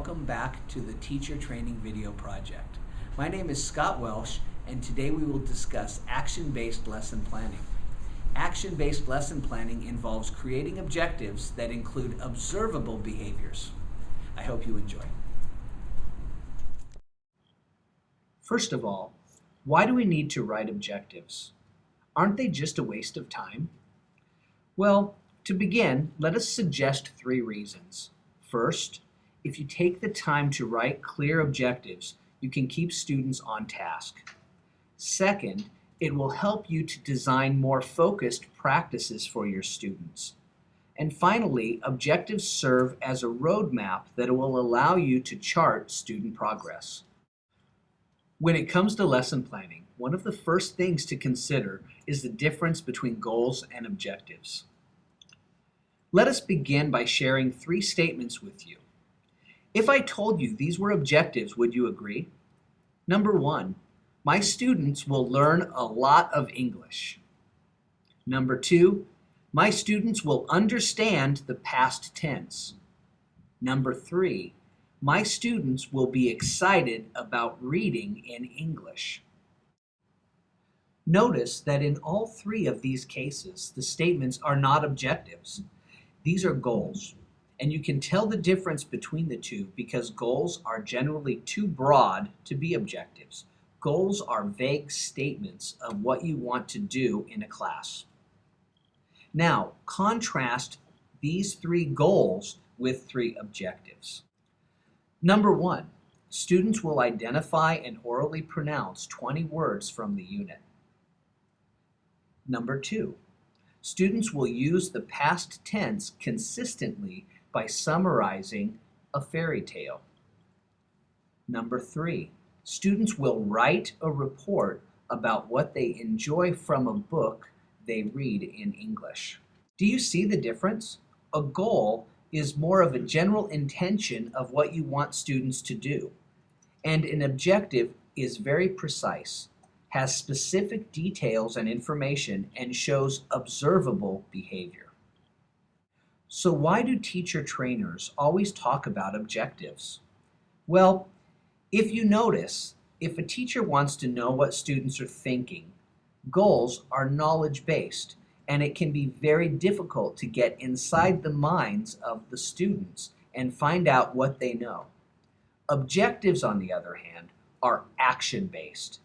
welcome back to the Teacher Training Video Project. My name is Scott Welsh, and today we will discuss action-based lesson planning. Action-based lesson planning involves creating objectives that include observable behaviors. I hope you enjoy. First of all, why do we need to write objectives? Aren't they just a waste of time? Well, to begin, let us suggest 3 reasons. First, if you take the time to write clear objectives, you can keep students on task. Second, it will help you to design more focused practices for your students. And finally, objectives serve as a roadmap that will allow you to chart student progress. When it comes to lesson planning, one of the first things to consider is the difference between goals and objectives. Let us begin by sharing 3 statements with you. If I told you these were objectives, would you agree? Number 1, my students will learn a lot of English. Number 2, my students will understand the past tense. Number 3, my students will be excited about reading in English. Notice that in all 3 of these cases, the statements are not objectives. These are goals. And you can tell the difference between the 2 because goals are generally too broad to be objectives. Goals are vague statements of what you want to do in a class. Now, contrast these 3 goals with 3 objectives. Number 1, students will identify and orally pronounce 20 words from the unit. Number 2, students will use the past tense consistently by summarizing a fairy tale. Number 3, students will write a report about what they enjoy from a book they read in English. Do you see the difference? A goal is more of a general intention of what you want students to do, and an objective is very precise, has specific details and information, and shows observable behavior. So why do teacher trainers always talk about objectives? Well, if you notice, if a teacher wants to know what students are thinking, goals are knowledge-based, and it can be very difficult to get inside the minds of the students and find out what they know. Objectives, on the other hand, are action-based,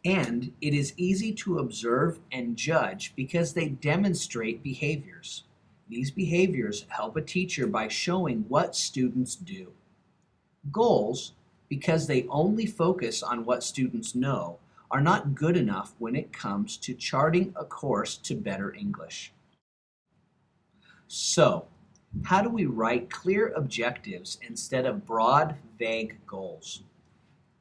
and it is easy to observe and judge because they demonstrate behaviors. These behaviors help a teacher by showing what students do. Goals, because they only focus on what students know, are not good enough when it comes to charting a course to better English. So, how do we write clear objectives instead of broad, vague goals?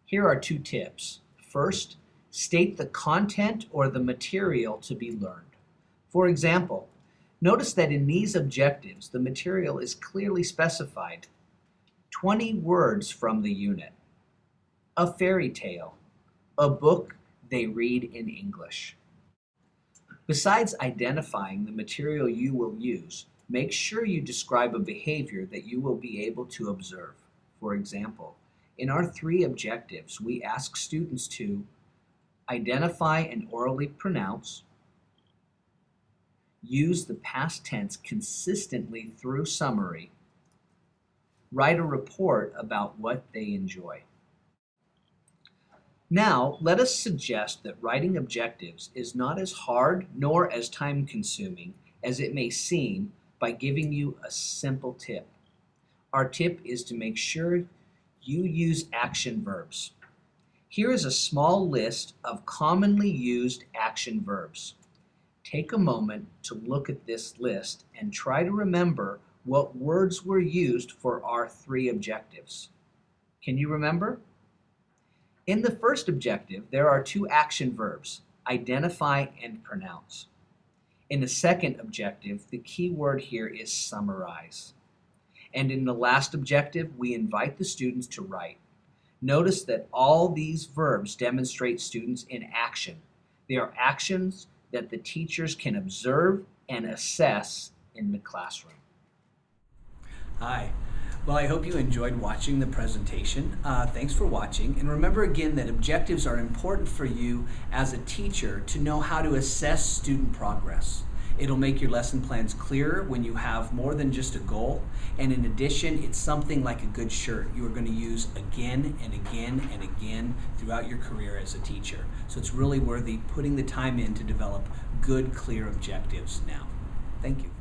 Here are 2 tips. First, state the content or the material to be learned. For example, notice that in these objectives, the material is clearly specified. 20 words from the unit, a fairy tale, a book they read in English. Besides identifying the material you will use, make sure you describe a behavior that you will be able to observe. For example, in our 3 objectives, we ask students to identify and orally pronounce, use the past tense consistently through summary, write a report about what they enjoy. Now, let us suggest that writing objectives is not as hard nor as time-consuming as it may seem by giving you a simple tip. Our tip is to make sure you use action verbs. Here is a small list of commonly used action verbs. Take a moment to look at this list and try to remember what words were used for our 3 objectives. Can you remember? In the first objective, there are 2 action verbs, identify and pronounce. In the second objective, the key word here is summarize. And in the last objective, we invite the students to write. Notice that all these verbs demonstrate students in action. They are actions that the teachers can observe and assess in the classroom. Hi, Well, I hope you enjoyed watching the presentation. Thanks for watching. And remember again that objectives are important for you as a teacher to know how to assess student progress. It'll make your lesson plans clearer when you have more than just a goal. And in addition, it's something like a good shirt you are going to use again and again and again throughout your career as a teacher. So it's really worthy putting the time in to develop good, clear objectives now. Thank you.